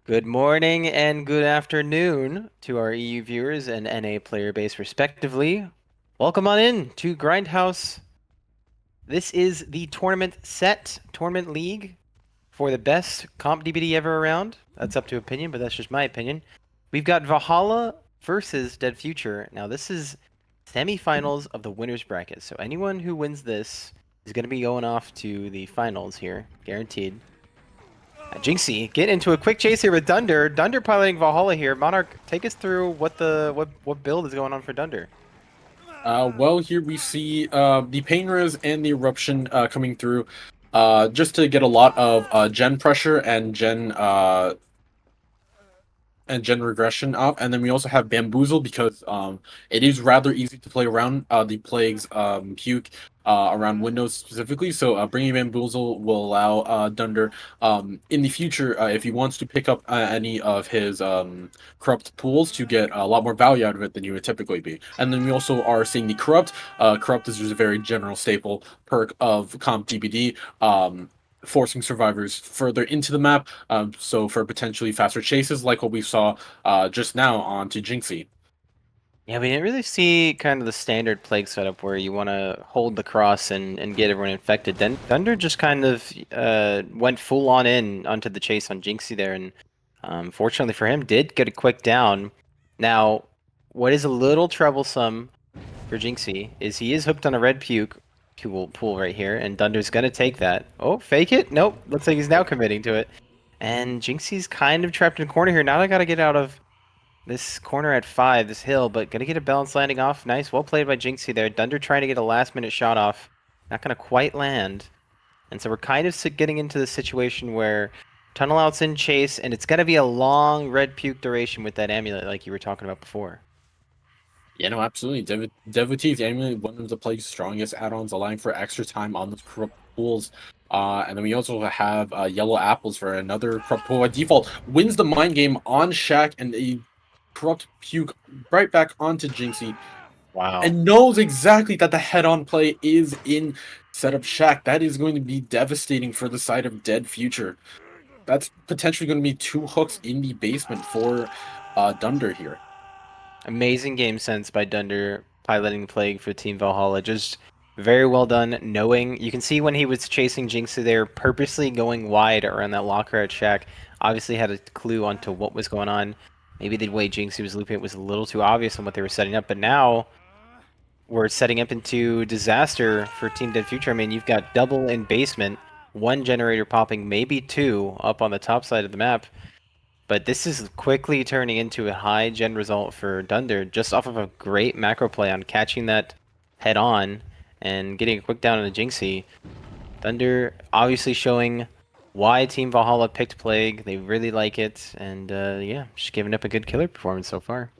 Good morning and good afternoon to our EU viewers and NA player base respectively. Welcome on in to Grindhouse. This is the tournament league for the best comp DBD ever around. That's up to opinion, but that's just my opinion. We've got Valhalla versus Dead Future. Now this is semifinals of the winners bracket. So anyone who wins this is going to be going off to the finals here, guaranteed. Jinxie, get into a quick chase here with Dunder. Dunder piloting Valhalla here. Monarch, take us through what build is going on for Dunder. Well, here we see the Pain Res and the Eruption coming through just to get a lot of gen pressure and gen regression up, and then we also have Bamboozle because it is rather easy to play around the Plague's puke around Windows specifically. So bringing Bamboozle will allow Dunder in the future, if he wants to pick up any of his corrupt pools, to get a lot more value out of it than you would typically be. And then we also are seeing the Corrupt. Corrupt is just a very general staple perk of comp DBD. Forcing survivors further into the map, so for potentially faster chases, like what we saw just now onto Jinxie. Yeah, we didn't really see kind of the standard plague setup where you want to hold the cross and get everyone infected. Then Thunder just kind of went full on in onto the chase on Jinxie there, and fortunately for him, did get a quick down. Now, what is a little troublesome for Jinxie is he is hooked on a red puke pool right here, and Dunder's gonna take that. Oh, fake it? Nope. Looks like he's now committing to it. And Jinxie's kind of trapped in a corner here. Now I gotta get out of this corner at 5, this hill, but gonna get a balanced landing off. Nice, well played by Jinxie there. Dunder trying to get a last minute shot off. Not gonna quite land. And so we're kind of getting into the situation where tunnel out's in chase, and it's gonna be a long red puke duration with that amulet like you were talking about before. Yeah, no, absolutely. Devotee is annually one of the Plague's strongest add-ons, allowing for extra time on those corrupt pools. And then we also have Yellow Apples for another corrupt pool by default. Wins the mind game on Shaq and a corrupt puke right back onto Jinxie. Wow. And knows exactly that the head-on play is in setup Shack. That is going to be devastating for the side of Dead Future. That's potentially going to be 2 hooks in the basement for Dunder here. Amazing game sense by Dunder piloting the Plague for Team Valhalla. Just very well done, knowing you can see when he was chasing Jinxie there, purposely going wide around that locker at Shack. Obviously had a clue onto what was going on. Maybe the way Jinxie was looping it was a little too obvious on what they were setting up, but now we're setting up into disaster for Team Dead Future. I mean, you've got double in basement, one generator popping, maybe two up on the top side of the map. But this is quickly turning into a high gen result for Dunder just off of a great macro play on catching that head on and getting a quick down on the Jinxie. Thunder obviously showing why Team Valhalla picked Plague. They really like it. And yeah, just giving up a good killer performance so far.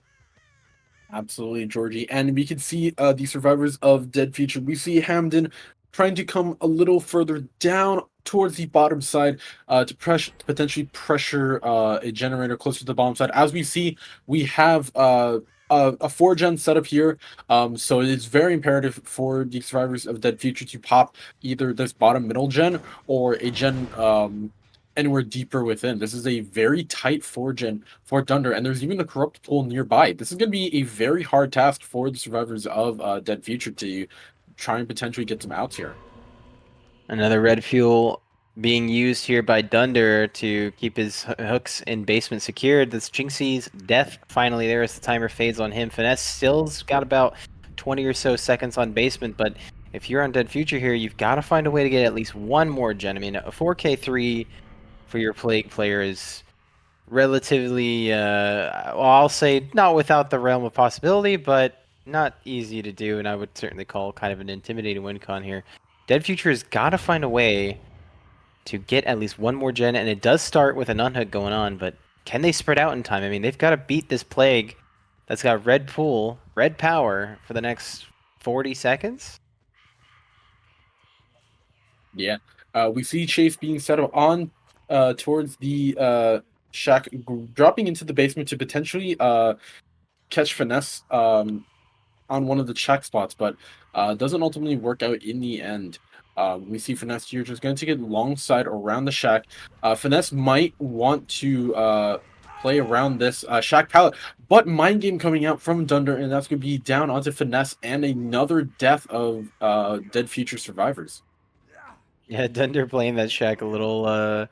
Absolutely, Georgie. And we can see the survivors of Dead Future. We see Hamden trying to come a little further down towards the bottom side to potentially pressure a generator closer to the bottom side. As we see, we have a 4-gen setup here. So it is very imperative for the survivors of Dead Future to pop either this bottom middle gen or a gen anywhere deeper within. This is a very tight 4-gen for Dunder, and there's even a corrupt pool nearby. This is going to be a very hard task for the survivors of Dead Future to try and potentially get some outs here. Another red fuel being used here by Dunder to keep his hooks in basement secured. This Jinxie's death finally there as the timer fades on him. Finesse still's got about 20 or so seconds on basement, but if you're on Dead Future here, you've got to find a way to get at least one more gen. I mean, a 4K3 for your Plague player is relatively, well, I'll say not without the realm of possibility, but not easy to do, and I would certainly call kind of an intimidating win con here. Dead Future has got to find a way to get at least one more gen, and it does start with an unhook going on, but can they spread out in time? I mean, they've got to beat this Plague that's got red pool, red power for the next 40 seconds? Yeah. We see Chase being set up on towards the shack, dropping into the basement to potentially catch Finesse on one of the check spots, but doesn't ultimately work out in the end. We see Finesse here just going to get long side around the Shack. Finesse might want to play around this Shack pallet, but Mind Game coming out from Dunder, and that's going to be down onto Finesse and another death of Dead Future survivors. Yeah, Dunder playing that Shack a little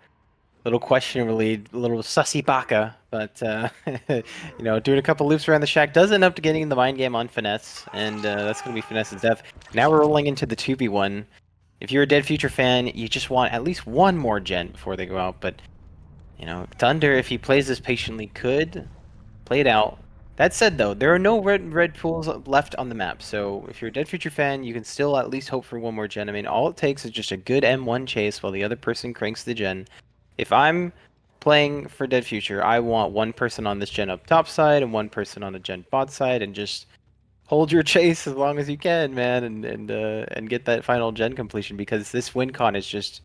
questionably, a little sussy baka, but doing a couple loops around the Shack does end up getting in the mind game on Finesse, and that's gonna be Finesse's death. Now we're rolling into the 2v1. If you're a Dead Future fan, you just want at least one more gen before they go out, but Thunder, if he plays this patiently, could play it out. That said, though, there are no red pools left on the map, so if you're a Dead Future fan, you can still at least hope for one more gen. I mean, all it takes is just a good M1 chase while the other person cranks the gen. If I'm playing for Dead Future, I want one person on this gen up top side and one person on the gen bot side, and just hold your chase as long as you can, man, and get that final gen completion, because this win con is just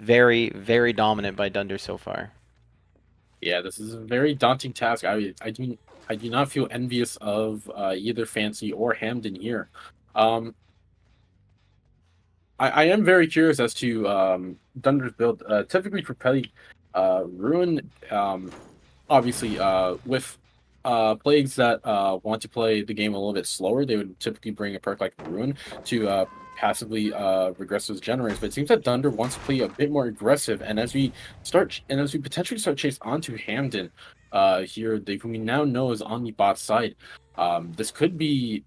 very, very dominant by Dunder so far. Yeah, this is a very daunting task. I do not feel envious of either Fancy or Hamden here. Um, I am very curious as to Dunder's build. Typically for Pelly, Ruin, obviously, with plagues that want to play the game a little bit slower, they would typically bring a perk like Ruin to passively regress those generators. But it seems that Dunder wants to play a bit more aggressive, and as we potentially start chase onto Hamden, here, who we now know is on the bot side, this could be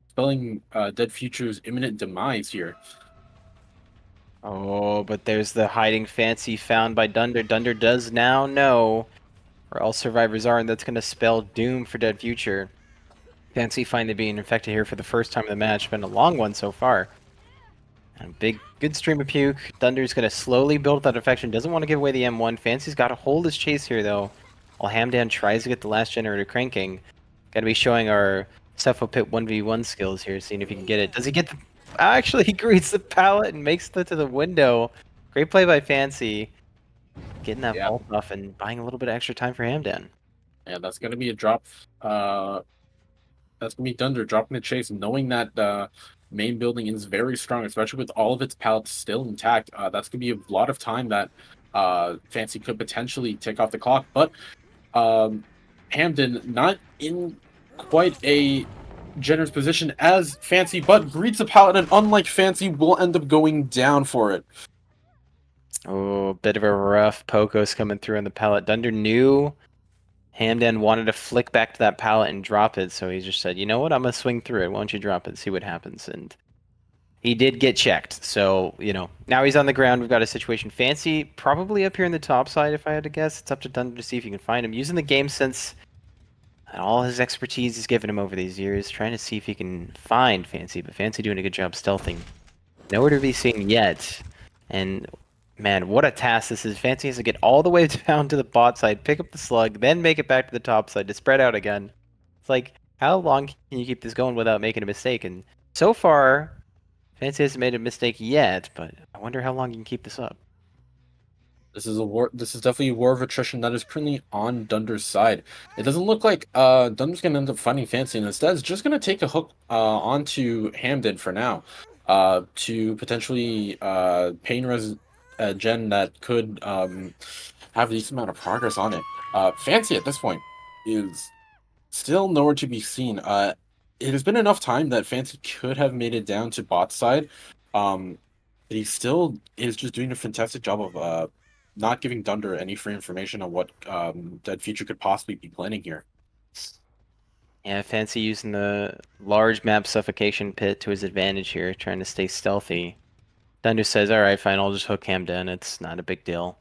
spelling Dead Future's imminent demise here. Oh, but there's the hiding fancy found by Dunder. Dunder does now know where all survivors are, and that's going to spell doom for Dead Future. Fancy finally being infected here for the first time in the match. Been a long one so far. And good stream of puke. Dunder's going to slowly build that infection. Doesn't want to give away the M1. Fancy's got to hold his chase here, though, while Hamdan tries to get the last generator cranking. Got to be showing our Cepho Pit 1v1 skills here, seeing if he can get it. Does he get the... Actually, he greets the pallet and makes it to the window. Great play by Fancy. Getting that Yeah, vault off and buying a little bit of extra time for Hamdan. and that's gonna be a drop. That's gonna be Dunder dropping the chase, knowing that the main building is very strong, especially with all of its pallets still intact. That's gonna be a lot of time that Fancy could potentially take off the clock. But um, Hamden not in quite a generous position as Fancy, but greets a pallet, and unlike Fancy, will end up going down for it. Oh, bit of a rough Pocos coming through on the pallet. Dunder knew Hamdan wanted to flick back to that pallet and drop it, so he just said, you know what, I'm going to swing through it. Why don't you drop it, see what happens? And he did get checked, so, now he's on the ground. We've got a situation. Fancy probably up here in the top side, if I had to guess. It's up to Dunder to see if you can find him. Using the game sense and all his expertise he's given him over these years, trying to see if he can find Fancy, but Fancy doing a good job stealthing. Nowhere to be seen yet. And man, what a task this is. Fancy has to get all the way down to the bot side, pick up the slug, then make it back to the top side to spread out again. It's like, how long can you keep this going without making a mistake? And so far, Fancy hasn't made a mistake yet, but I wonder how long you can keep this up. This is a war. This is definitely a war of attrition that is currently on Dunder's side. It doesn't look like Dunder's gonna end up finding Fancy, and instead is just gonna take a hook onto Hamden for now, to potentially pain res a gen that could have a decent amount of progress on it. Fancy at this point is still nowhere to be seen. It has been enough time that Fancy could have made it down to bot side. Um, but he still is just doing a fantastic job of not giving Dunder any free information on what Dead Future could possibly be planning here. Yeah, Fancy using the large map suffocation pit to his advantage here, trying to stay stealthy. Thunder says, alright, fine, I'll just hook Hamden. It's not a big deal.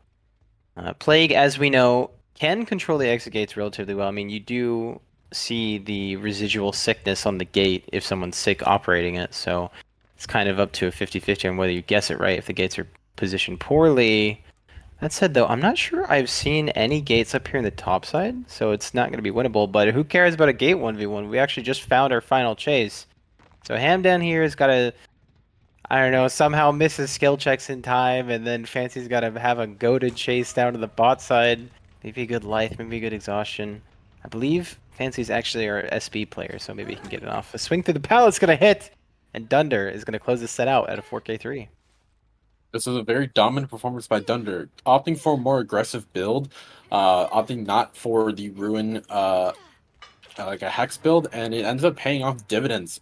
Plague, as we know, can control the exit gates relatively well. I mean, you do see the residual sickness on the gate if someone's sick operating it, so it's kind of up to a 50-50 on whether you guess it right if the gates are positioned poorly. That said, though, I'm not sure I've seen any gates up here in the top side, so it's not going to be winnable, but who cares about a gate 1v1? We actually just found our final chase. So Ham down here has got to, I don't know, somehow miss his skill checks in time, and then Fancy's got to have a goaded chase down to the bot side. Maybe a good life, maybe a good exhaustion. I believe Fancy's actually our SB player, so maybe he can get it off. A swing through the pallet's going to hit, and Dunder is going to close this set out at a 4K3. This is a very dominant performance by Dunder, opting for a more aggressive build, opting not for the Ruin, like a Hex build, and it ends up paying off dividends.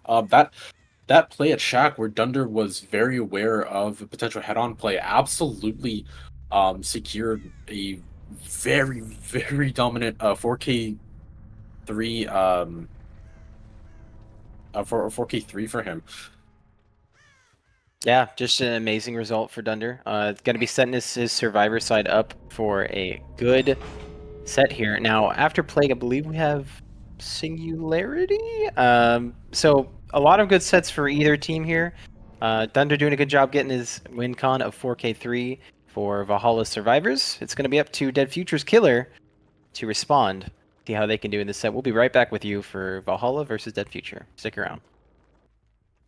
That play at Shack where Dunder was very aware of a potential head-on play absolutely secured a very dominant 4K3 for 4K3 for him. Yeah, just an amazing result for Dunder. It's going to be setting his survivor side up for a good set here. Now, after Plague, I believe we have Singularity. So a lot of good sets for either team here. Thunder doing a good job getting his win con of 4K3 for Valhalla Survivors. It's going to be up to Dead Future's Killer to respond, see how they can do in this set. We'll be right back with you for Valhalla versus Dead Future. Stick around.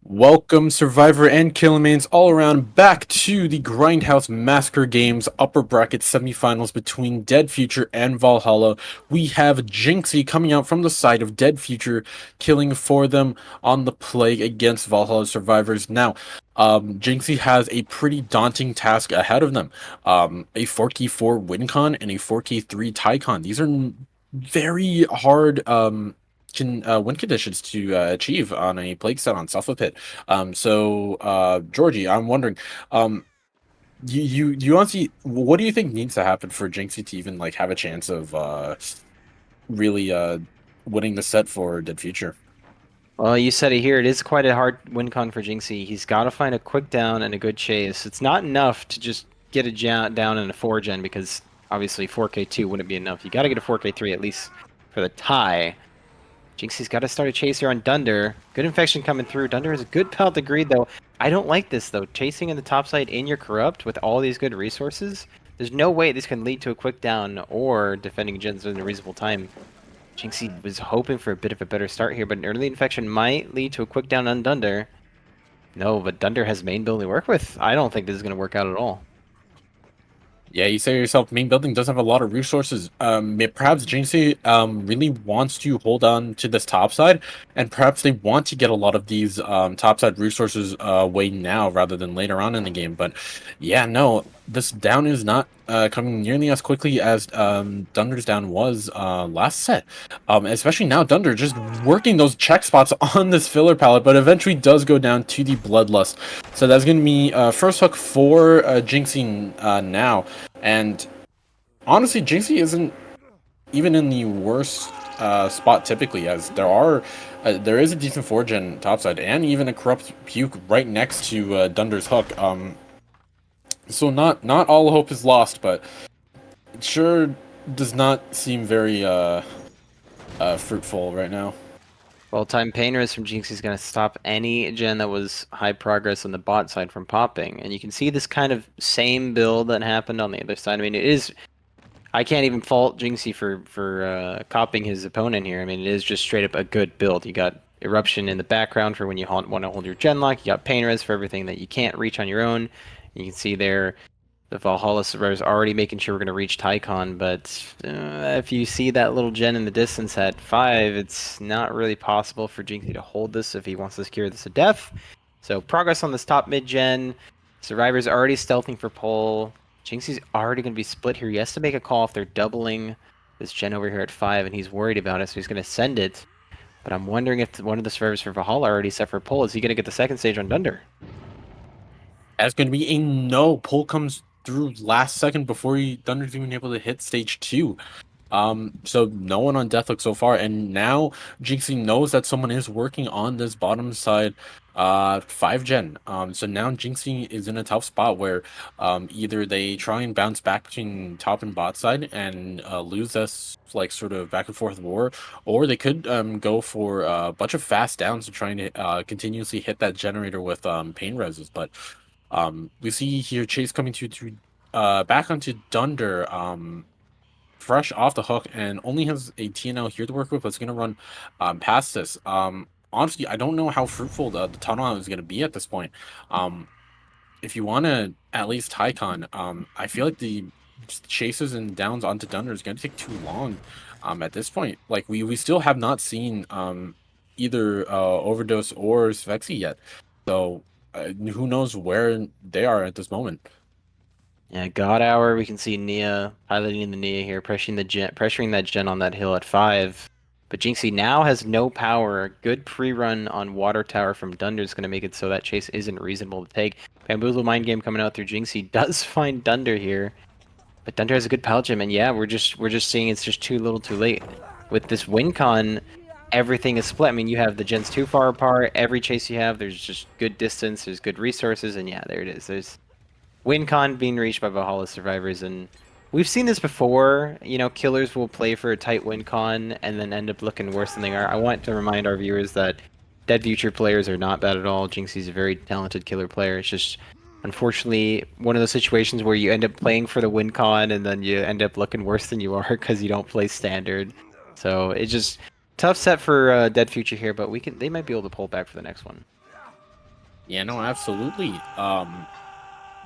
Welcome, Survivor and Killmains all around back to the Grindhouse Massacre Games upper bracket semifinals between Dead Future and Valhalla. We have Jinxie coming out from the side of Dead Future, killing for them on the Plague against Valhalla Survivors. Now, Jinxie has a pretty daunting task ahead of them. A 4K4 win con and a 4K3 tie con. These are very hard win conditions to achieve on a plague set on Sulfur Pit. Georgie, I'm wondering, you honestly, what do you think needs to happen for Jinxie to even like have a chance of really winning the set for Dead Future? Well, you said it here. It is quite a hard win con for Jinxie. He's got to find a quick down and a good chase. It's not enough to just get a down in a 4-gen because obviously 4K2 wouldn't be enough. You got to get a 4K3 at least for the tie. Jinxie's got to start a chase here on Dunder. Good infection coming through. Dunder has a good pelt to greed though. I don't like this though. Chasing in the top side in your corrupt with all these good resources. There's no way this can lead to a quick down or defending gens in a reasonable time. Jinxie was hoping for a bit of a better start here, but an early infection might lead to a quick down on Dunder. No, but Dunder has main build to work with. I don't think this is going to work out at all. Yeah, you say to yourself, main building does have a lot of resources. Perhaps Jinxie really wants to hold on to this top side, and perhaps they want to get a lot of these top side resources away now rather than later on in the game. But yeah, no, this down is not coming nearly as quickly as Dunder's down was last set. Especially now, Dunder just working those check spots on this filler palette, but eventually does go down to the Bloodlust. So that's going to be first hook for Jinxie now. And honestly, Jinxie isn't even in the worst spot typically, as there is a decent 4-gen topside and even a corrupt puke right next to Dunder's hook. So not all hope is lost, but it sure does not seem very fruitful right now. Well, time Painter's from Jinxie is going to stop any gen that was high progress on the bot side from popping. And you can see this kind of same build that happened on the other side. I mean, it is... I can't even fault Jinxie for copying his opponent here. I mean, it is just straight up a good build. You got Eruption in the background for when you want to hold your gen lock. You got Painter's for everything that you can't reach on your own. You can see there the Valhalla survivors already making sure we're going to reach Tycon, but if you see that little gen in the distance at 5, it's not really possible for Jinxie to hold this if he wants to secure this to death. So progress on this top mid-gen. Survivors already stealthing for pull. Jinxie's already going to be split here. He has to make a call if they're doubling this gen over here at 5, and he's worried about it, so he's going to send it. But I'm wondering if one of the survivors for Valhalla already set for pull. Is he going to get the second stage on Dunder? That's going to be a no. Pull comes through last second before Thunder's even able to hit stage 2. So no one on Deathlook so far, and now Jinxie knows that someone is working on this bottom side 5-gen. So now Jinxie is in a tough spot where either they try and bounce back between top and bot side and lose this like sort of back and forth war, or they could go for a bunch of fast downs to try and continuously hit that generator with pain reses. But we see here Chase coming to back onto Dunder. Fresh off the hook and only has a TNL here to work with, but it's going to run past this. Honestly, I don't know how fruitful the tunnel is going to be at this point. If you want to at least Tycon, I feel like the chases and downs onto Dunder is going to take too long at this point. Like, we still have not seen either Overdose or Svexy yet. So who knows where they are at this moment. Yeah, God Hour, we can see Nia piloting the Nia here, pressuring that gen on that hill at 5. But Jinxie now has no power. Good pre-run on Water Tower from Dunder is going to make it so that chase isn't reasonable to take. Bamboozle Mind Game coming out through Jinxie does find Dunder here. But Dunder has a good pallet gem, and yeah, we're just seeing it's just too little too late. With this win con, everything is split. I mean, you have the gens too far apart. Every chase you have, there's just good distance, there's good resources, and yeah, there it is. There's win con being reached by Valhalla survivors, and we've seen this before. You know, killers will play for a tight win con and then end up looking worse than they are. I want to remind our viewers that Dead Future players are not bad at all. Jinxie's a very talented killer player. It's just unfortunately one of those situations where you end up playing for the win con and then you end up looking worse than you are because you don't play standard. So it's just tough set for Dead Future here, but they might be able to pull back for the next one. Yeah, no, absolutely.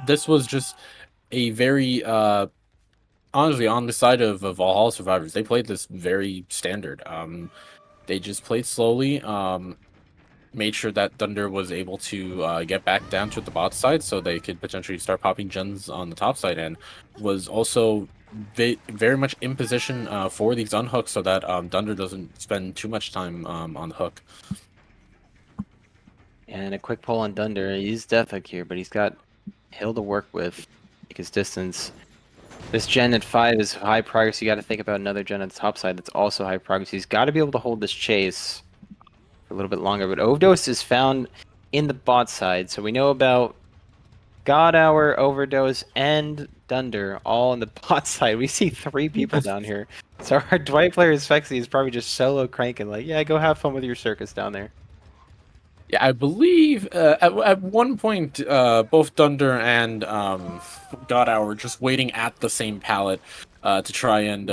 This was just a very honestly on the side of Valhalla survivors. They played this very standard. They just played slowly. Made sure that Thunder was able to get back down to the bot side so they could potentially start popping gens on the top side, and was also very much in position for these unhooks so that Thunder doesn't spend too much time on the hook. And a quick pull on Dunder. He's Death Hook here, but he's got Hill to work with. Take his distance. This gen at 5 is high progress. You got to think about another gen at the top side that's also high progress. He's got to be able to hold this chase for a little bit longer. But Overdose is found in the bot side. So we know about God Hour, Overdose, and Dunder all on the bot side. We see 3 people down here. So our Dwight player Spexy is probably just solo cranking like, yeah, go have fun with your circus down there. Yeah, I believe at one point both Thunder and God Hour were just waiting at the same pallet to try and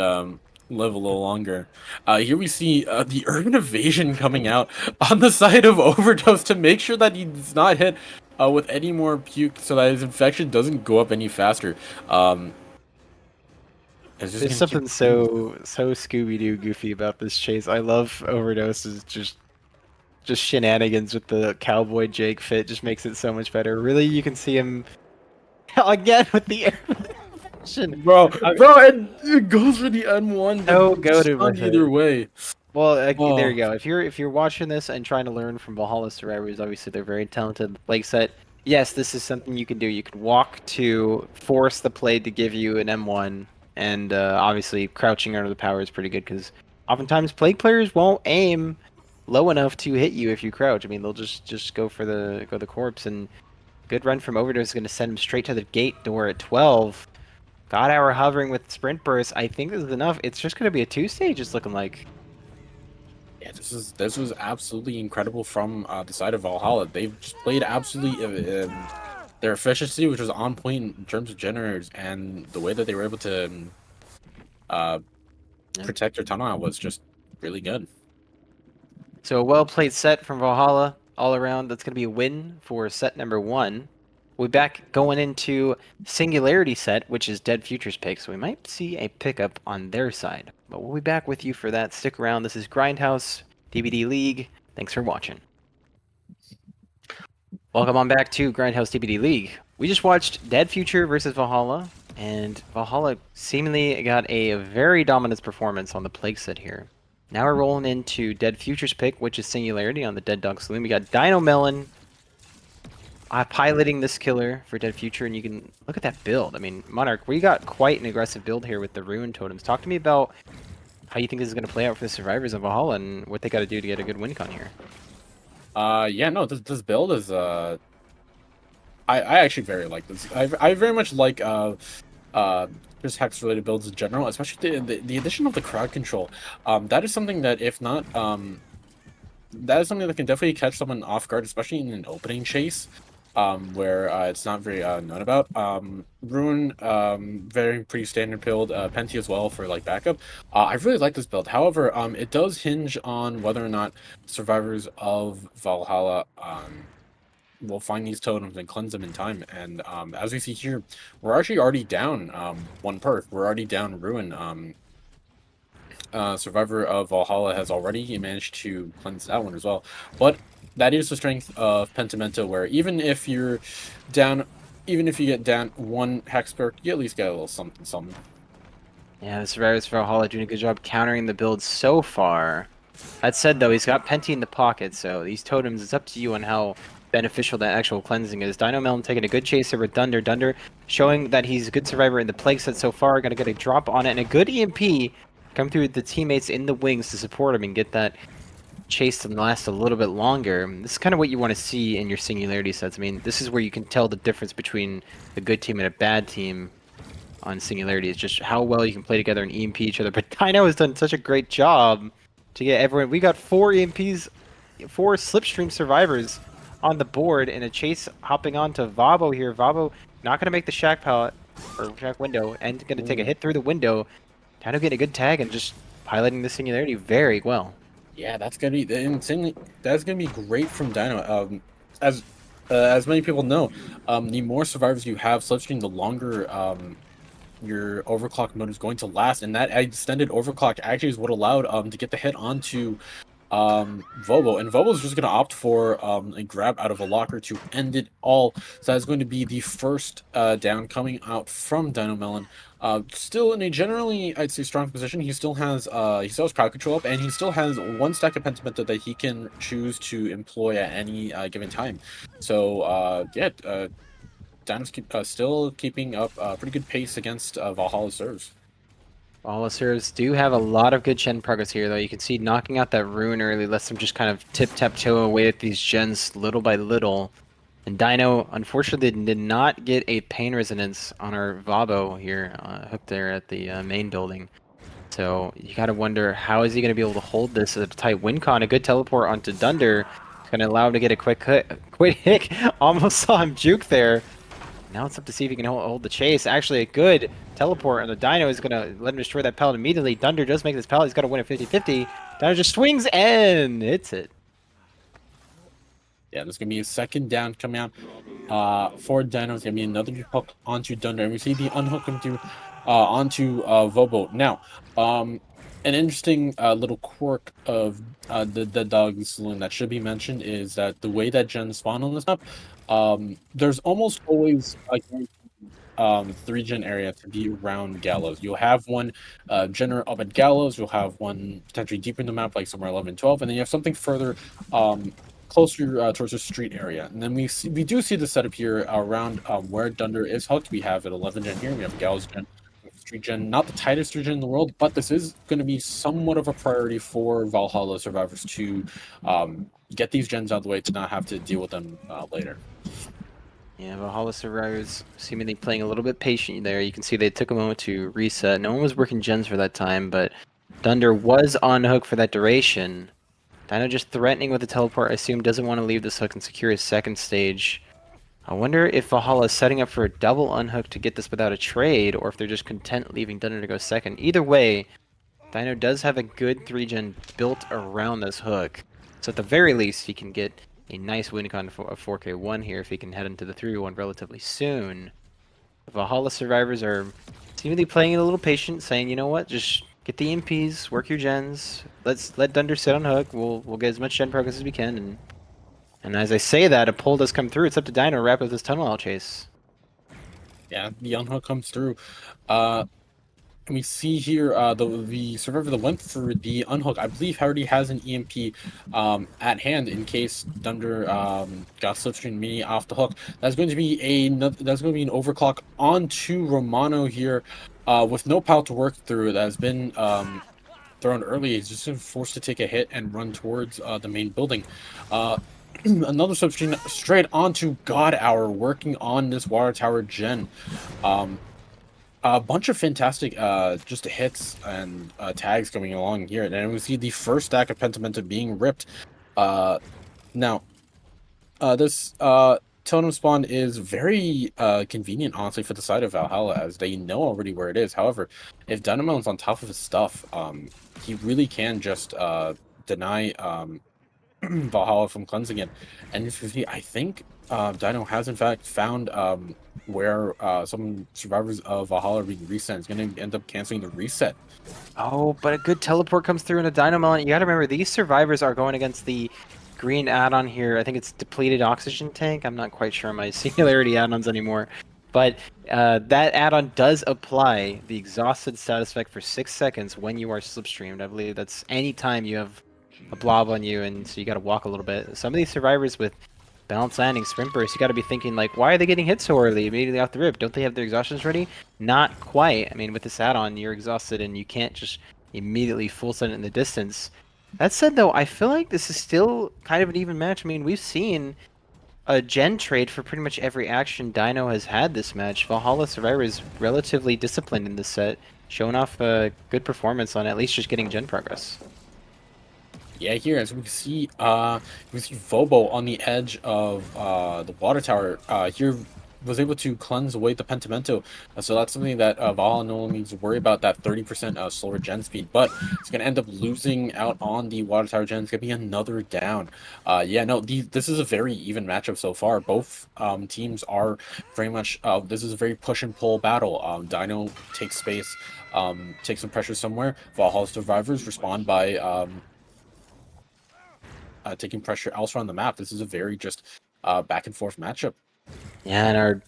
live a little longer. Here we see the Urban Evasion coming out on the side of Overdose to make sure that he's not hit with any more puke so that his infection doesn't go up any faster. It's just There's gonna keep something so Scooby-Doo goofy about this chase. I love Overdoses just shenanigans with the Cowboy Jake fit just makes it so much better. Really, you can see him again with the air position. bro, I'm and it goes for the N1, but so just goaded on with either it. way. Well, there Oh. you go. If you're watching this and trying to learn from Valhalla survivors, obviously they're very talented. Like set, yes, this is something you can do. You can walk to force the play to give you an M1, and obviously crouching under the power is pretty good because oftentimes plague players won't aim low enough to hit you if you crouch. I mean, they'll just go the corpse, and good run from Overdose is going to send him straight to the gate door at 12. God Hour hovering with sprint burst. I think this is enough. It's just going to be a 2-stage. It's looking like. Yeah, this was absolutely incredible from the side of Valhalla. They've just played absolutely their efficiency, which was on point in terms of generators, and the way that they were able to uh, Yeah. protect their tunnel out was just really good. So a well-played set from Valhalla all around. That's going to be a win for set number 1. We'll be back going into Singularity set, which is Dead Futures pick, so we might see a pickup on their side. But we'll be back with you for that. Stick around. This is Grindhouse, DBD League. Thanks for watching. Welcome on back to Grindhouse DBD League. We just watched Dead Future versus Valhalla, and Valhalla seemingly got a very dominant performance on the Plague set here. Now we're rolling into Dead Future's pick, which is Singularity on the Dead Dog Saloon. We got Dino Melon piloting this killer for Dead Future, and you can look at that build. I mean, Monarch, we got quite an aggressive build here with the Ruin Totems. Talk to me about how you think this is going to play out for the survivors of Valhalla and what they got to do to get a good win con here. Yeah, no, this build is I actually very like this. I very much like just hex related builds in general, especially the addition of the crowd control. That is something that if not that is something that can definitely catch someone off guard, especially in an opening chase, where it's not very known about. Ruin, very pretty standard build. Penti as well for like backup. I really like this build. However, it does hinge on whether or not survivors of Valhalla will find these totems and cleanse them in time. And as we see here, we're actually already down one perk. We're already down Ruin. Survivor of Valhalla has already managed to cleanse that one as well. But that is the strength of Pentimento, where even if you're down, even if you get down one hex perk, you at least get a little something, something. Yeah, the survivors for Valhalla doing a good job countering the build so far. That said, though, he's got Penti in the pocket, so these totems, it's up to you on how beneficial that actual cleansing is. Dino Melon taking a good chase over Dunder. Dunder showing that he's a good survivor in the plague set so far. Gonna get a drop on it, and a good EMP come through the teammates in the wings to support him and get that chase to last a little bit longer. This is kind of what you want to see in your singularity sets. I mean, this is where you can tell the difference between a good team and a bad team on Singularity. Is just how well you can play together and EMP each other. But Dino has done such a great job to get everyone. We got 4 EMPs, 4 Slipstream survivors on the board, and a chase hopping on to Vabo here. Vabo not going to make the shack pallet or shack window, and going to take a hit through the window. Dino getting a good tag and just piloting the Singularity very well. Yeah, that's gonna be insanely. That's gonna be great from Dino. As many people know, the more survivors you have Slipstream, the longer your overclock mode is going to last, and that extended overclock actually is what allowed to get the hit onto Vobo, and Vobo's just going to opt for a grab out of a locker to end it all. So that's going to be the first down coming out from Dino Melon. Still in a generally, I'd say, strong position. He still has crowd control up, and he still has one stack of Pentimento that he can choose to employ at any given time. So Dino's still keeping up pretty good pace against Valhalla serves. Valhalla servers do have a lot of good gen progress here, though. You can see knocking out that rune early lets them just kind of tip-tap-toe away at these gens little by little. And Dino, unfortunately, did not get a pain resonance on our Vabo here, hooked there at the main building. So you gotta wonder, how is he going to be able to hold this at a tight win con? A good teleport onto Dunder is going to allow him to get a quick hit. Almost saw him juke there. Now it's up to see if he can hold the chase. Actually, a good teleport, and the Dino is going to let him destroy that pallet immediately. Dunder does make this pallet. He's got to win at 50-50. Dino just swings and hits it. Yeah, there's gonna be a second down coming out for Dino. It's gonna be another hook onto Dunder, and we see the unhook come through onto Vobo. Now, an interesting little quirk of the dog saloon that should be mentioned is that the way that gens spawn on this map, there's almost always a 3 gen area to be around Gallows. You'll have one gen up at Gallows, you'll have one potentially deeper in the map, like somewhere 11, 12, and then you have something further closer towards the street area. And then we do see the setup here around where Dunder is hooked. We have an 11 gen here, we have a Gallows gen, street gen, not the tightest street gen in the world, but this is going to be somewhat of a priority for Valhalla survivors to get these gens out of the way to not have to deal with them later. Yeah, Valhalla survivors seemingly playing a little bit patient there. You can see they took a moment to reset. No one was working gens for that time, but Dunder was on hook for that duration. Dino just threatening with the teleport, I assume doesn't want to leave this hook and secure his second stage. I wonder if Valhalla is setting up for a double unhook to get this without a trade, or if they're just content leaving Dunder to go second. Either way, Dino does have a good 3-gen built around this hook. So at the very least, he can get a nice win con of 4K1 here if he can head into the 3v1 relatively soon. The Valhalla survivors are seemingly playing it a little patient, saying, you know what, just get the MPs, work your gens, let Dunder sit on hook, we'll get as much gen progress as we can, and as I say that, a pull does come through. It's up to Dino to wrap up this tunnel out chase. Yeah, the unhook comes through. And we see here the survivor that went for the unhook, I believe, already has an EMP at hand in case Dunder got Slipstream mini off the hook. That's going to be an overclock onto Romano here with no power to work through. That has been thrown early. He's just forced to take a hit and run towards the main building. Another Slipstream straight onto God Hour, working on this water tower gen. A bunch of fantastic just hits and tags going along here, and we see the first stack of Pentimento being ripped. Now, this totem spawn is very convenient, honestly, for the side of Valhalla, as they know already where it is. However, if Dynamo's on top of his stuff, he really can just deny Valhalla from cleansing it. And if you see, I think Dino has in fact found where some survivors of Valhalla are being reset. It's going to end up canceling the reset. Oh, but a good teleport comes through in a Dino Melon. You gotta remember, these survivors are going against the green add-on here. I think it's depleted oxygen tank. I'm not quite sure on my singularity add-ons anymore. But that add-on does apply the exhausted status effect for 6 seconds when you are slipstreamed. I believe that's any time you have a blob on you, and so you got to walk a little bit. Some of these survivors with balance landing, sprint burst, you got to be thinking like, why are they getting hit so early, immediately off the rip? Don't they have their exhaustions ready? Not quite. I mean, with this add-on, you're exhausted and you can't just immediately full send it in the distance. That said, though, I feel like this is still kind of an even match. I mean, we've seen a gen trade for pretty much every action Dino has had this match. Valhalla Survivor is relatively disciplined in this set, showing off a good performance on at least just getting gen progress. Yeah, here as we see Vobo on the edge of the water tower. Here was able to cleanse away the Pentimento, so that's something that Valhalla no longer needs to worry about, that 30% slower gen speed. But it's gonna end up losing out on the water tower gen. It's gonna be another down. Yeah, no, this is a very even matchup so far. Both teams are very much. This is a very push and pull battle. Dino takes space, takes some pressure somewhere. Valhalla survivors respond by taking pressure elsewhere on the map. This is a very just back and forth matchup. Yeah, and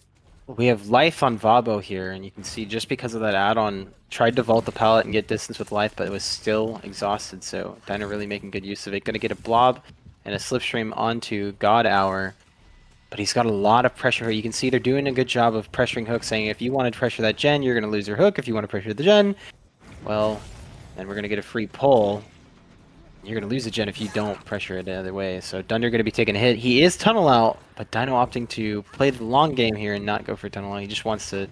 we have life on Vabo here, and you can see just because of that add-on, tried to vault the pallet and get distance with life, but it was still exhausted. So Dino really making good use of it. Gonna get a blob and a slipstream onto God Hour. But he's got a lot of pressure here. You can see they're doing a good job of pressuring Hook, saying if you want to pressure that gen, you're going to lose your Hook. If you want to pressure the gen, well, then we're going to get a free pull. You're going to lose the gen if you don't pressure it the other way. So Dunder going to be taking a hit. He is tunnel out, but Dino opting to play the long game here and not go for tunnel out. He just wants to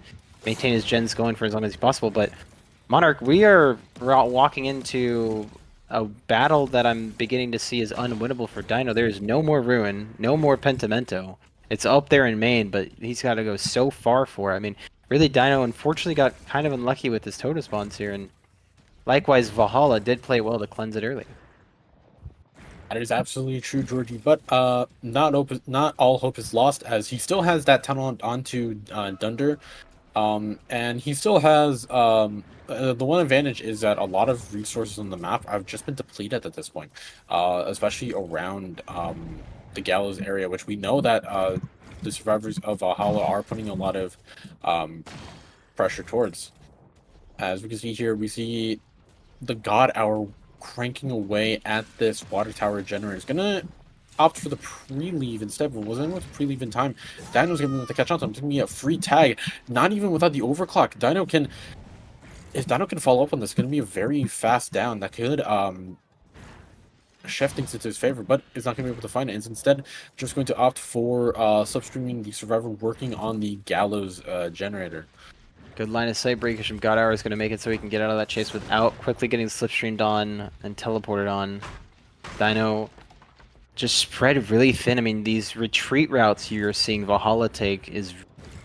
maintain his gens going for as long as possible. But Monarch, we are walking into a battle that I'm beginning to see is unwinnable for Dino. There is no more Ruin, no more Pentimento. It's up there in main, but he's got to go so far for it. I mean, really, Dino unfortunately got kind of unlucky with his totem spawns here, and likewise, Valhalla did play well to cleanse it early. That is absolutely true, Georgie. But not all hope is lost, as he still has that tunnel onto Dunder. And he still has the one advantage is that a lot of resources on the map have just been depleted at this point, especially around the gallows area, which we know that the survivors of Valhalla are putting a lot of um, pressure towards. As we can see here, we see the God Hour cranking away at this water tower generator. Is gonna opt for the pre-leave instead, but wasn't with pre-leave in time. Dino's gonna be able to catch on to him. It's gonna be a free tag, not even without the overclock. If Dino can follow up on this, it's gonna be a very fast down that could shift things into his favor, but is not gonna be able to find it. It's instead just going to opt for substreaming the survivor working on the gallows generator. Good line of sight breakage from God Hour is going to make it so he can get out of that chase without quickly getting slipstreamed on and teleported on. Dino just spread really thin. I mean, these retreat routes you're seeing Valhalla take is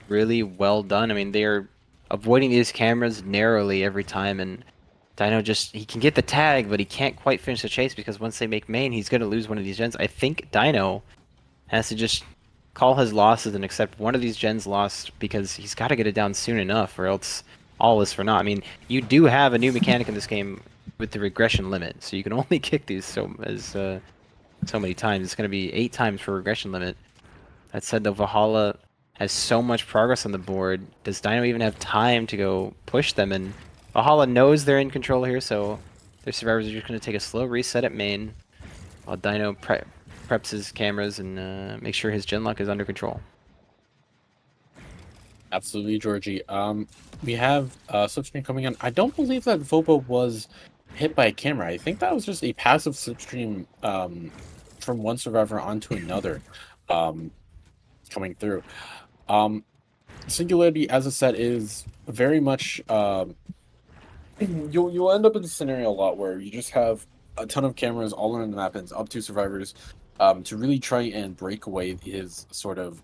really well done. I mean, they are avoiding these cameras narrowly every time, and Dino just, he can get the tag, but he can't quite finish the chase because once they make main, he's going to lose one of these gens. I think Dino has to just call his losses and accept one of these gens lost because he's got to get it down soon enough, or else all is for naught. I mean, you do have a new mechanic in this game with the regression limit, so you can only kick these so many times. It's going to be 8 times for regression limit. That said, though, Valhalla has so much progress on the board. Does Dino even have time to go push them? And Valhalla knows they're in control here, so their survivors are just going to take a slow reset at main, while Dino preps his cameras and makes sure his gen lock is under control. Absolutely, Georgie. We have slipstream coming in. I don't believe that Vobo was hit by a camera. I think that was just a passive slipstream from one survivor onto another coming through. Singularity, as I said, is very much you'll end up in a scenario a lot where you just have a ton of cameras all around the map and it's up to survivors to really try and break away his sort of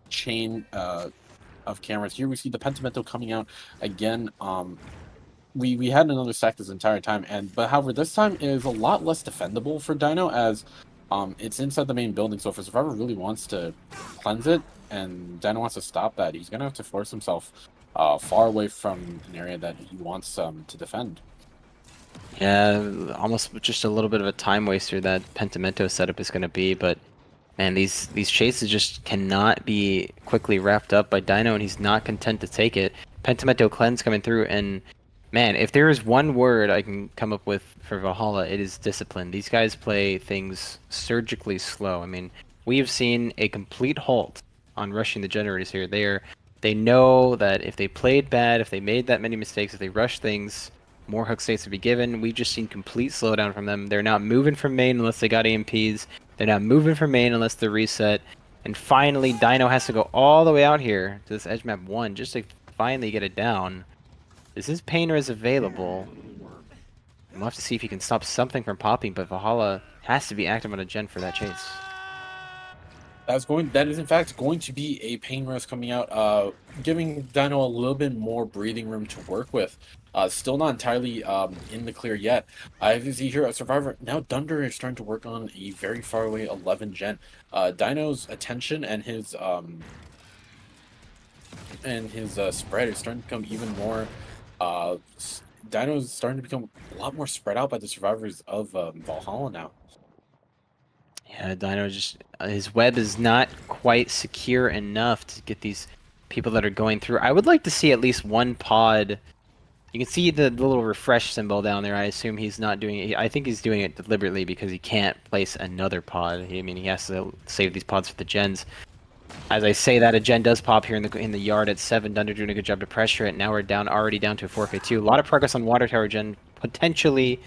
chain of cameras. Here we see the Pentimento coming out again. We had another stack this entire time, but however this time is a lot less defendable for Dino, as it's inside the main building. So if a survivor really wants to cleanse it and Dino wants to stop that, he's gonna have to force himself far away from an area that he wants to defend. Yeah, almost just a little bit of a time waster that Pentimento setup is going to be, but man, these chases just cannot be quickly wrapped up by Dino, and he's not content to take it. Pentimento cleanse coming through, and man, if there is one word I can come up with for Valhalla, it is discipline. These guys play things surgically slow. I mean, we have seen a complete halt on rushing the generators here. They know that if they played bad, if they made that many mistakes, if they rush things, more hook states would be given. We've just seen complete slowdown from them. They're not moving from main unless they got AMPs. They're not moving from main unless they're reset. And finally, Dino has to go all the way out here to this edge map 1 just to finally get it down. Is his pain res available? We'll have to see if he can stop something from popping, but Valhalla has to be active on a gen for that chase. That is in fact going to be a pain rest coming out, giving Dino a little bit more breathing room to work with. Still not entirely in the clear yet. As you see here, a survivor now. Dunder is starting to work on a very far away 11 gen. Dino's attention and his spread is starting to become even more. Dino's starting to become a lot more spread out by the survivors of Valhalla now. Yeah, Dino just his web is not quite secure enough to get these people that are going through. I would like to see at least one pod. You can see the little refresh symbol down there. I assume he's not doing it. I think he's doing it deliberately because he can't place another pod. I mean, he has to save these pods for the gens. As I say that, a gen does pop here in the yard at 7. Dunder doing a good job to pressure it. Now we're already down to a 4k2. A lot of progress on water tower gen. Potentially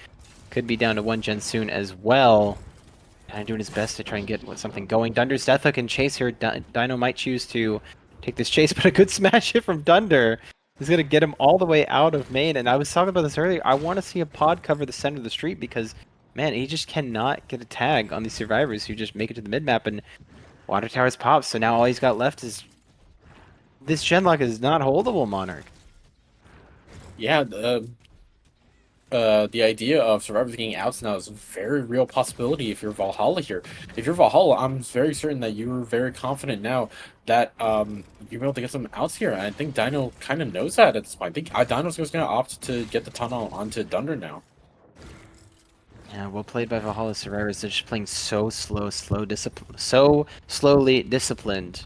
could be down to 1 gen soon as well. And doing his best to try and get something going. Dunder's Deathhook and chase here. Dino might choose to take this chase, but a good smash hit from Dunder is going to get him all the way out of main. And I was talking about this earlier. I want to see a pod cover the center of the street because, man, he just cannot get a tag on these survivors who just make it to the mid-map. And Water Towers pop, so now all he's got left is... This Genlock is not holdable, Monarch. Yeah, the idea of survivors getting outs now is a very real possibility if you're Valhalla here. If you're Valhalla, I'm very certain that you're very confident now that you'll be able to get some outs here. And I think Dino kind of knows that at this point. I think Dino's just going to opt to get the tunnel onto Dunder now. Yeah, well played by Valhalla survivors. They're just playing so so slowly disciplined.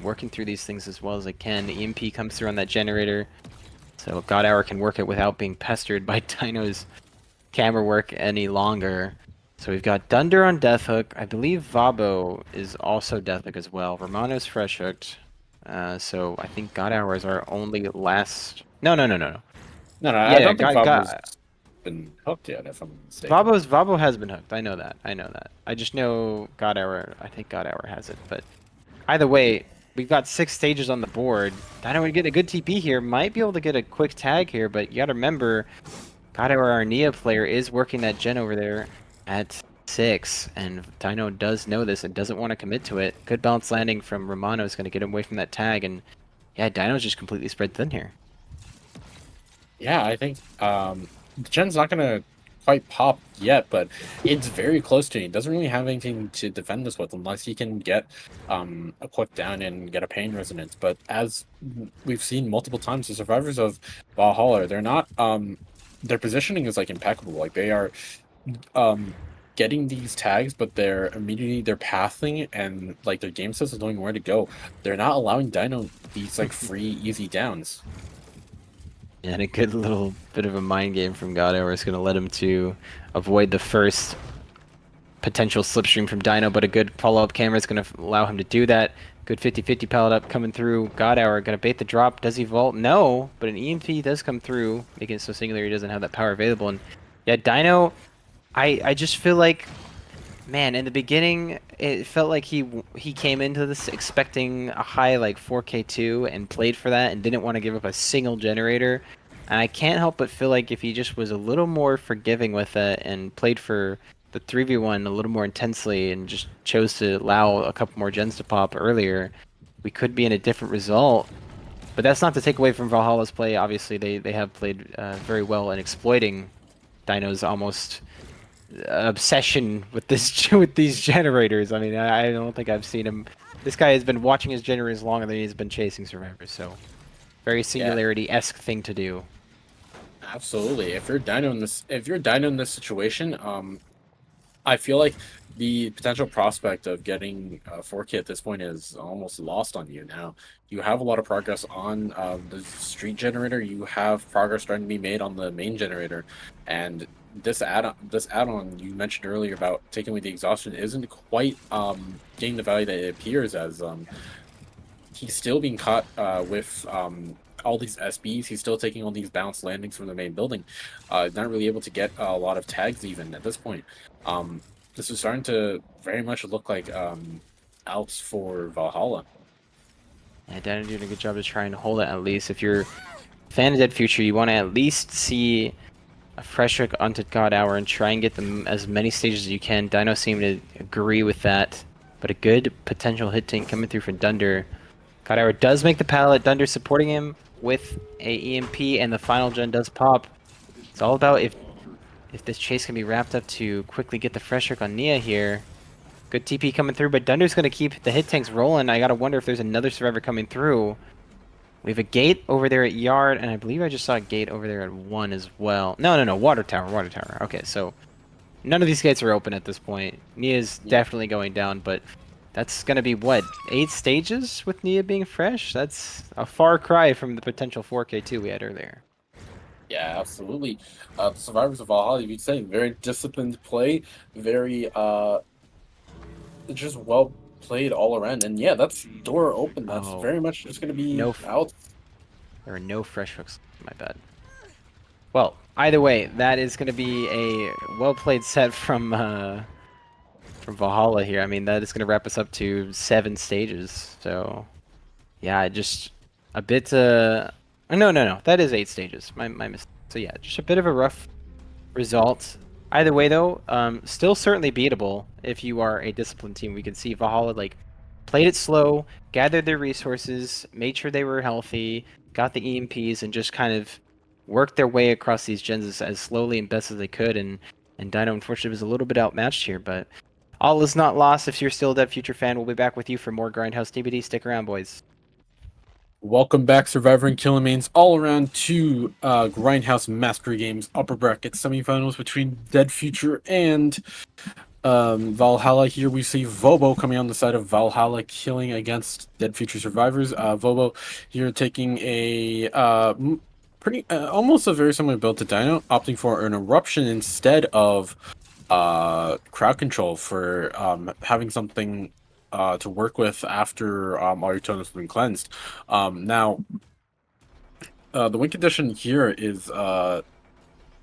Working through these things as well as they can. The EMP comes through on that generator. So God Hour can work it without being pestered by Dino's camera work any longer. So we've got Dunder on Death Hook. I believe Vabo is also Death Hook as well. Romano's Fresh Hooked. So I think God Hour is our only last... No, no, no, no, no. No, no, I Yeah, don't think Fabio's God, been hooked yet, if I'm not mistaken. Vabo has been hooked. I know that. I know that. I just know God Hour. I think God Hour has it. But either way, we've got 6 stages on the board. Dino would get a good TP here. Might be able to get a quick tag here, but you got to remember, God Hour, our Nia player, is working that gen over there at 6, and Dino does know this and doesn't want to commit to it. Good bounce landing from Romano is going to get him away from that tag, and yeah, Dino's just completely spread thin here. Yeah, I think the gen's not gonna quite pop yet, but it's very close to it. He doesn't really have anything to defend this with unless he can get a quick down and get a pain resonance. But as we've seen multiple times, the survivors of Valhalla, they're not their positioning is like impeccable. Like they are um getting these tags, but their pathing and like their game sense is knowing where to go. They're not allowing Dino these like free easy downs. And a good little bit of a mind game from God Hour is going to let him to avoid the first potential slipstream from Dino, but a good follow-up camera is going to allow him to do that. Good 50-50 pallet up coming through. God Hour going to bait the drop. Does he vault? No, but an EMP does come through, making it so Singular he doesn't have that power available. And yeah, Dino, I just feel like, man, in the beginning, it felt like he came into this expecting a high like 4K2 and played for that and didn't want to give up a single generator. And I can't help but feel like if he just was a little more forgiving with it and played for the 3v1 a little more intensely and just chose to allow a couple more gens to pop earlier, we could be in a different result. But that's not to take away from Valhalla's play. Obviously, they have played very well in exploiting Dino's almost obsession with this with these generators. I mean, I don't think I've seen him. This guy has been watching his generators longer than he's been chasing survivors. So, very Yeah. Singularity-esque thing to do. Absolutely. If you're Dino in this situation, I feel like the potential prospect of getting 4K at this point is almost lost on you now. You have a lot of progress on the street generator. You have progress starting to be made on the main generator, and this add-on you mentioned earlier about taking away the exhaustion isn't quite getting the value that it appears as. He's still being caught with all these SBs. He's still taking all these bounced landings from the main building. Not really able to get a lot of tags even at this point. Um, this is starting to very much look like outs for Valhalla. Yeah, Dino doing a good job of trying to hold it at least. If you're a fan of Dead Future, you want to at least see a fresh Undead God Hour and try and get them as many stages as you can. Dino seemed to agree with that, but a good potential hit tank coming through for Dunder. God Hour does make the pallet. Dunder supporting him with a EMP, and the final gen does pop. It's all about if this chase can be wrapped up to quickly get the fresh hook on Nia here. Good TP coming through, but Dunder's going to keep the hit tanks rolling. I got to wonder if there's another survivor coming through. We have a gate over there at Yard, and I believe I just saw a gate over there at 1 as well. No. Water tower, water tower. Okay, so none of these gates are open at this point. Nia's Yeah. definitely going down, but that's going to be, what, 8 stages with Nia being fresh? That's a far cry from the potential 4K2 we had earlier. Yeah, absolutely. The survivors of Valhalla, you'd say, very disciplined play, very just well played all around. And yeah, that's door open. That's Oh, very much just going to be no, out. there are no fresh hooks. My bad. Well, either way, that is going to be a well-played set from Valhalla here. I mean, that is going to wrap us up to 7 stages. So, yeah, just a bit. No. That is 8 stages. My mistake. So yeah, just a bit of a rough result. Either way, though, still certainly beatable if you are a disciplined team. We can see Valhalla like played it slow, gathered their resources, made sure they were healthy, got the EMPs, and just kind of worked their way across these gens as slowly and best as they could. And Dino unfortunately was a little bit outmatched here, but all is not lost. If you're still a Dead Future fan, we'll be back with you for more Grindhouse TBD. Stick around, boys. Welcome back, Survivor and Killamains, all around to Grindhouse Massacre Games upper bracket semifinals between Dead Future and Valhalla. Here we see Vobo coming on the side of Valhalla, killing against Dead Future survivors. Vobo here taking a pretty almost a very similar build to Dino, opting for an eruption instead of crowd control for having something to work with after all your totems have been cleansed. Now, the win condition here is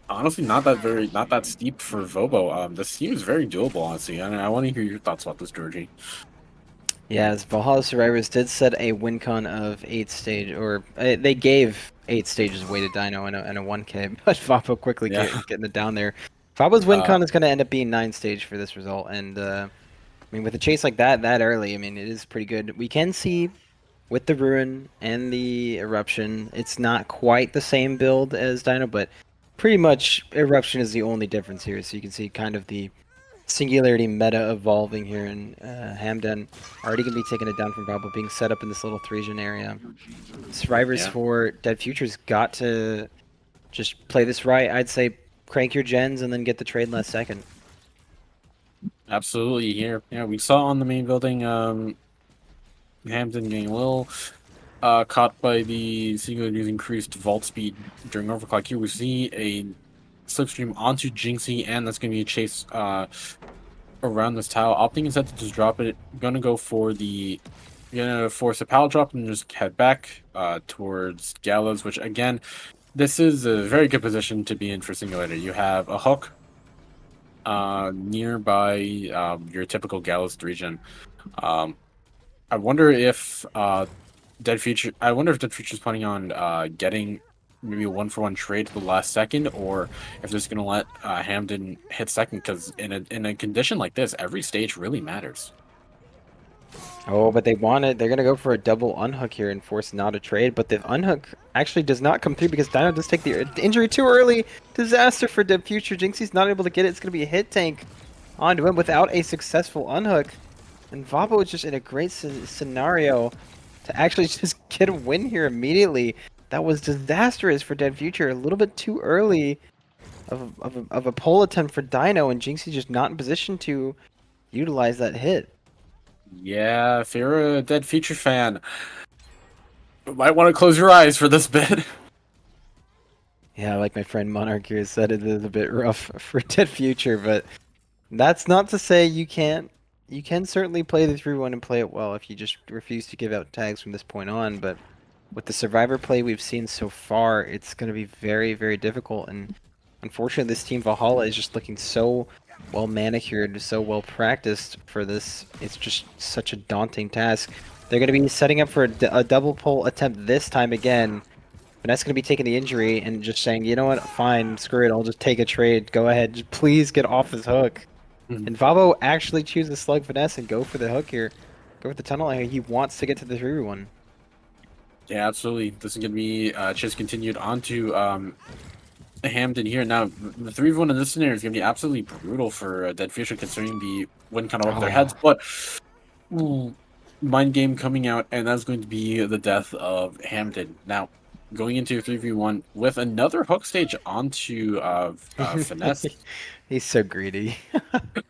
honestly not that steep for Vobo. This seems very doable, honestly, and I want to hear your thoughts about this, Georgie. Yeah, as Valhalla Survivors did set a win con of 8 stage, or they gave 8 stages away to Dino and a 1K, but Vapo quickly Yeah. getting it down there. Vapo's win Uh, con is going to end up being 9 stage for this result, and I mean, with a chase like that early, I mean, it is pretty good. We can see with the Ruin and the Eruption, it's not quite the same build as Dino, but pretty much Eruption is the only difference here. So you can see kind of the Singularity meta evolving here, and Hamden already going to be taking it down from Valbo, being set up in this little 3-gen area. Survivors yeah, for Dead Futures got to just play this right. I'd say crank your gens and then get the trade last second. absolutely. Here, yeah, we saw on the main building, Hampton getting a little caught by the Singularity's increased vault speed during overclock. Here we see a slipstream onto Jinxie, and that's going to be a chase around this tile. Opting instead to just drop it, gonna force a pal drop and just head back towards Gallows, which again, this is a very good position to be in for Singulator. You have a hook nearby your typical Gallows region. Um, I wonder if Dead Future's planning on getting maybe a 1-for-1 trade to the last second, or if they're just gonna let Hamden hit second, because in a condition like this, every stage really matters. Oh, but they want it. They're going to go for a double unhook here and force not a trade. But the unhook actually does not come through because Dino does take the injury too early. Disaster for Dead Future. Jinxie's not able to get it. It's going to be a hit tank onto him without a successful unhook. And Vabo is just in a great scenario to actually just get a win here immediately. That was disastrous for Dead Future. A little bit too early of a pull attempt for Dino, and Jinxie just not in position to utilize that hit. Yeah, if you're a Dead Future fan, you might want to close your eyes for this bit. Yeah, like my friend Monarch here said, it is a bit rough for Dead Future, but that's not to say you can't. You can certainly play the 3-1 and play it well if you just refuse to give out tags from this point on, but with the survivor play we've seen so far, it's going to be very, very difficult. And unfortunately, this team Valhalla is just looking so well manicured, so well practiced for this. It's just such a daunting task. They're going to be setting up for a double pull attempt this time again. Vanessa's going to be taking the injury and just saying, you know what, fine, screw it, I'll just take a trade. Go ahead, just please get off this hook. And Vavo actually chooses Slug Finesse and go for the hook here. Go for the tunnel here. He wants to get to the 3-1. Yeah, absolutely. This is going to be just continued onto Hamden here. Now, the 3v1 in this scenario is going to be absolutely brutal for Dead Future considering the win kind of over their heads. But mind game coming out, and that's going to be the death of Hamden. Now, going into a 3v1 with another hook stage onto Finesse. He's so greedy.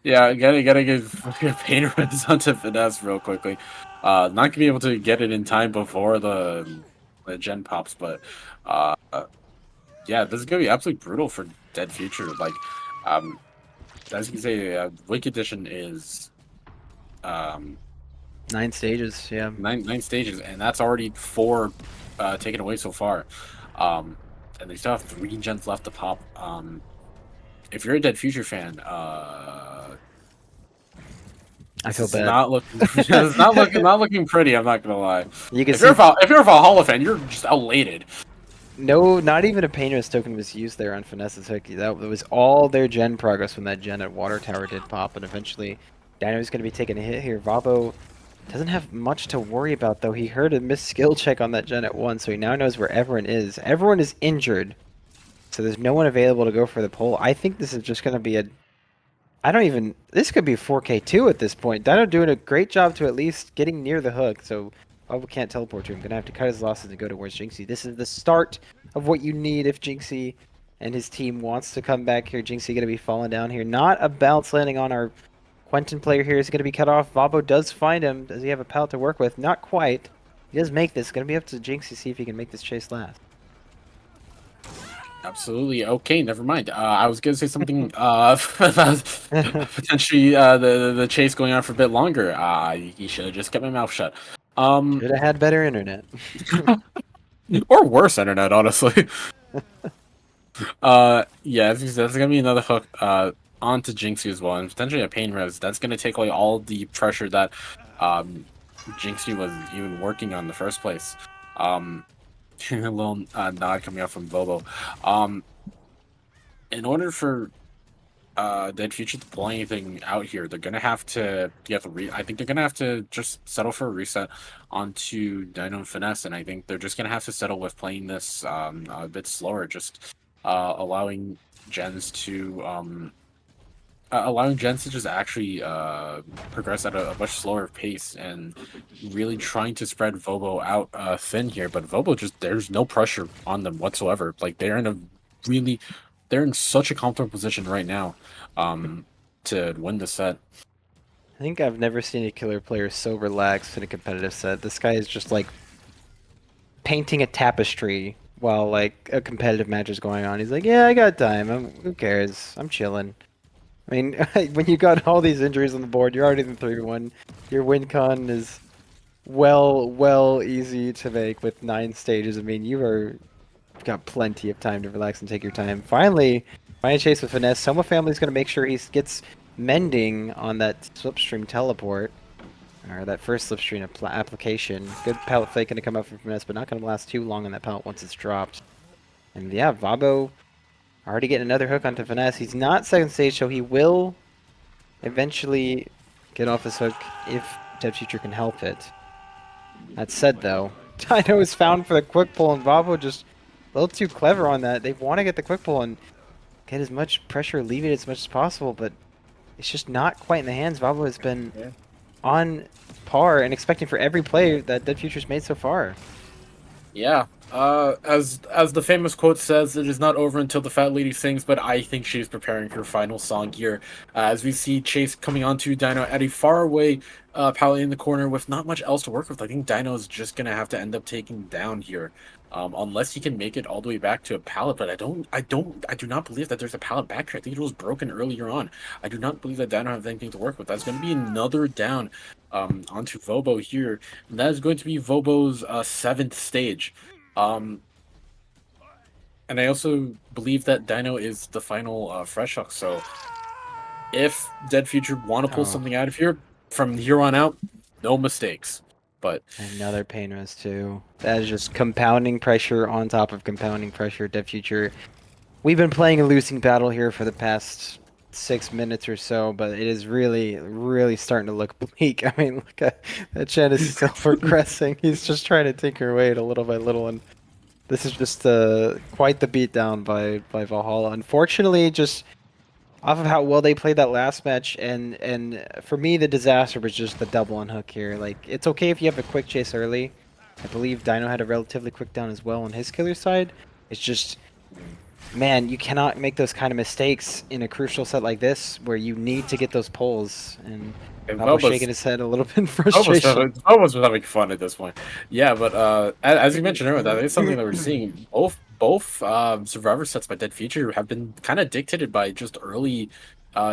Yeah, gotta give Pain Res onto Finesse real quickly. Not gonna be able to get it in time before the gen pops, but yeah, this is gonna be absolutely brutal for Dead Future. Like, as you can say, Wake Edition is 9 stages, yeah. nine stages, and that's already 4 taken away so far. And they still have 3 gens left to pop. If you're a Dead Future fan, I feel it's bad. not looking. It's not looking pretty. I'm not gonna lie. You can If see you're a Valhalla fan, you're just elated. no, not even a Painter's token was used there on Finesse's hook. That was all their gen progress when that gen at Water Tower did pop, and eventually Dino's going to be taking a hit here. Vavo doesn't have much to worry about, though. He heard a missed skill check on that gen at 1, so he now knows where everyone is. Everyone is injured, so there's no one available to go for the pull. I think this is just going to be a... I don't even... This could be 4K2 at this point. Dino doing a great job to at least getting near the hook, so Vavo can't teleport to him. Gonna have to cut his losses and go towards Jinxie. This is the start of what you need if Jinxie and his team wants to come back here. Jinxie gonna be falling down here. Not a bounce landing on our Quentin player here is gonna be cut off. Vavo does find him. Does he have a pallet to work with? Not quite. He does make this. Gonna be up to Jinxie see if he can make this chase last. Absolutely. Okay, never mind. I was gonna say something about potentially the chase going on for a bit longer. You should have just kept my mouth shut. Should have had better internet. Or worse internet, honestly. Yeah, that's gonna be another hook onto Jinxie as well, and potentially a Pain Res. That's gonna take away all the pressure that Jinxie was even working on in the first place. A little nod coming out from Bobo. In order for Dead Future to pull anything out here, they're gonna have to I think they're gonna have to just settle for a reset onto Dino and Finesse, and I think they're just gonna have to settle with playing this a bit slower, just allowing gens to just actually progress at a much slower pace and really trying to spread Vobo out thin here. But Vobo there's no pressure on them whatsoever. Like they're in such a comfortable position right now to win the set. I think I've never seen a killer player so relaxed in a competitive set. This guy is just like painting a tapestry while like a competitive match is going on. He's like, yeah, I got time. Who cares? I'm chilling. I mean, when you got all these injuries on the board, you're already in 3-1. Your win con is well easy to make with 9 stages. I mean, you've got plenty of time to relax and take your time. Finally, find a chase with Finesse. Soma family's going to make sure he gets mending on that slipstream teleport. Or that first slipstream application. Good pallet fake going to come up from Finesse, but not going to last too long on that pallet once it's dropped. And yeah, Vabo already getting another hook onto Finesse. He's not second stage, so he will eventually get off this hook if Dead Future can help it. That said, though, Dino is found for the quick pull, and Vavo just a little too clever on that. They want to get the quick pull and get as much pressure alleviated as much as possible, but it's just not quite in the hands. Vavo has been on par and expecting for every play that Dead Future's made so far. Yeah, As the famous quote says, it is not over until the fat lady sings. But I think she's preparing her final song here, as we see Chase coming onto Dino at a far away pallet in the corner with not much else to work with. I think Dino is just gonna have to end up taking down here, unless he can make it all the way back to a pallet. But I do not believe that there's a pallet back here. I think it was broken earlier on. I do not believe that Dino has anything to work with. That's gonna be another down, onto Vobo here, and that is going to be Vobo's seventh stage. Um, and I also believe that Dino is the final fresh hook. So if Dead Future want to pull Oh, something out of here from here on out, no mistakes. But another pain rest too. That is just compounding pressure on top of compounding pressure. Dev Future. We've been playing a losing battle here for the past 6 minutes or so, but it is really, really starting to look bleak. I mean, look at that Chen is still progressing. He's just trying to tinker away at it little by little, and this is just quite the beatdown by Valhalla. Unfortunately, just off of how well they played that last match, and for me, the disaster was just the double unhook here. Like, it's okay if you have a quick chase early. I believe Dino had a relatively quick down as well on his killer side. It's just, man, you cannot make those kind of mistakes in a crucial set like this, where you need to get those pulls. And and Pablo shaking his head a little bit in Almost frustration. almost was having fun at this point. Yeah, but as you mentioned earlier, that is something that we're seeing. Both Survivor sets by Dead Future have been kind of dictated by just early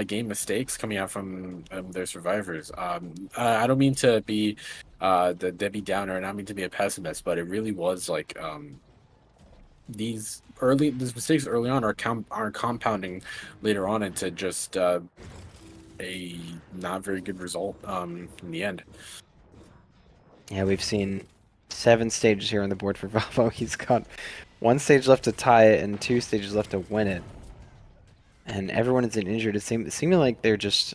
game mistakes coming out from their survivors. I don't mean to be the Debbie Downer, and I don't mean to be a pessimist, but it really was like these mistakes early on are compounding later on into just a not very good result in the end. Yeah, we've seen 7 stages here on the board for Valvo. He's got 1 stage left to tie it and 2 stages left to win it. And everyone is injured. It's seeming like they're just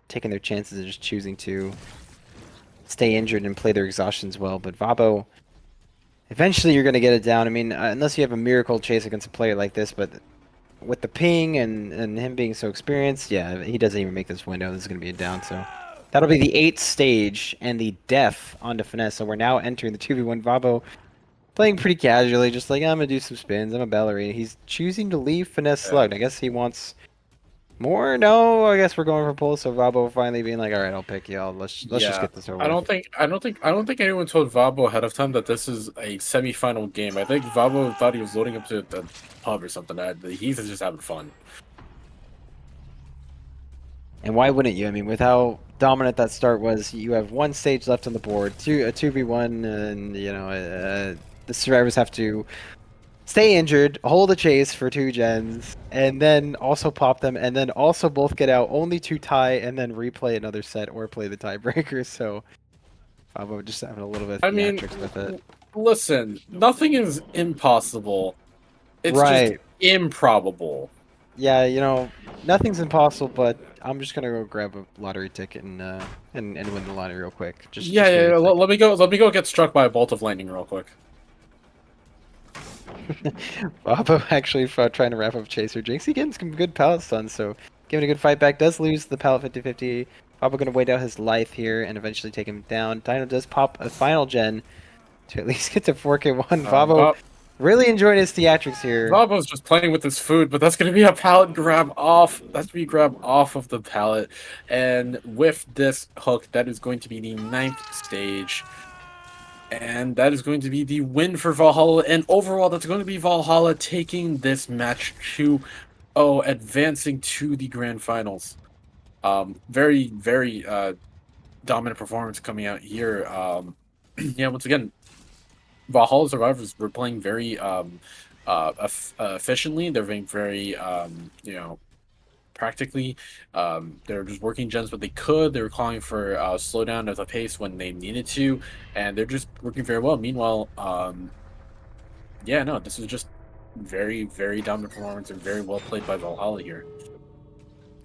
taking their chances and just choosing to stay injured and play their exhaustions well. But Vabo, eventually you're going to get it down. I mean, unless you have a miracle chase against a player like this, but with the ping and him being so experienced, yeah, he doesn't even make this window. This is going to be a down, so that'll be the 8th stage and the death onto Finesse. So we're now entering the 2v1. Vabo playing pretty casually, just like, I'm going to do some spins. I'm a ballerina. He's choosing to leave Finesse slugged. I guess he wants more? No, I guess we're going for pull. So Vabo finally being like, all right, I'll pick you. Let's just Yeah, get this over with. I don't think anyone told Vabo ahead of time that this is a semi-final game. I think Vabo thought he was loading up to the pub or something. He's just having fun. And why wouldn't you? I mean, with how dominant that start was, you have 1 stage left on the board, a 2v1, and the survivors have to stay injured, hold a chase for 2 gens, and then also pop them, and then also both get out only to tie, and then replay another set or play the tiebreaker. So I'm just having a little bit of I mean, theatrics with it. listen, nothing is impossible. It's just Right. improbable. Yeah, nothing's impossible, but I'm just gonna go grab a lottery ticket and win the lottery real quick. Yeah, Just give yeah, me yeah. a second. Let me go. Let me go get struck by a bolt of lightning real quick. Bobo actually trying to wrap up Chaser. Jinxie getting some good pallet stuns, so giving a good fight back. Does lose the pallet 50-50. Bobo gonna wait out his life here and eventually take him down. Dino does pop a final gen to at least get to 4K1. Bobo Bob really enjoying his theatrics here. Vabo's just playing with his food, but that's gonna be a pallet grab off. That's gonna be grab off of the pallet, and with this hook, that is going to be the ninth stage. And that is going to be the win for Valhalla. And overall, that's going to be Valhalla taking this match 2-0, advancing to the grand finals. Very, very dominant performance coming out here. Yeah, once again, Valhalla survivors were playing very efficiently. They're being very, practically. They're just working gens what they could. They were calling for slowdown of the pace when they needed to, and they're just working very well. Meanwhile, yeah, no, this is just very, very dominant performance and very well played by Valhalla here.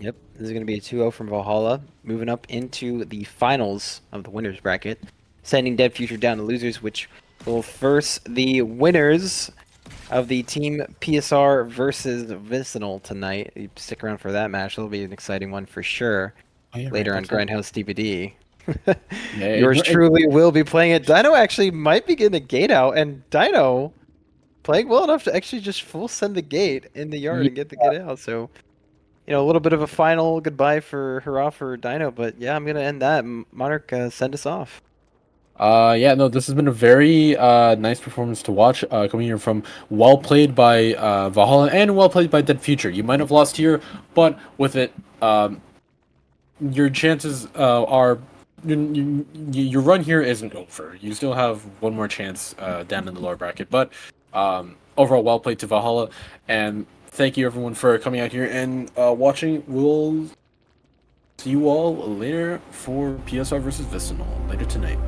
Yep, this is going to be a 2-0 from Valhalla, moving up into the finals of the winners bracket, sending Dead Future down to losers, which will first the winners of the Team PSR versus Vicinal tonight. You stick around for that match; it'll be an exciting one for sure. Oh yeah, right. Later on That's right. Grindhouse DVD. Yeah, Yours truly will be playing it. Dino actually might be getting a gate out, and Dino playing well enough to actually just full send the gate in the yard Yeah. and get the get out. So, a little bit of a final goodbye for hurrah for Dino, but yeah, I'm gonna end that. Monarch, send us off. Yeah, no, this has been a very nice performance to watch. Coming here from well played by Valhalla and well played by Dead Future. You might have lost here, but with it, your chances are your run here isn't over. You still have one more chance down in the lower bracket. But overall, well played to Valhalla, and thank you everyone for coming out here and watching. We'll see you all later for PSR versus Vicinal later tonight.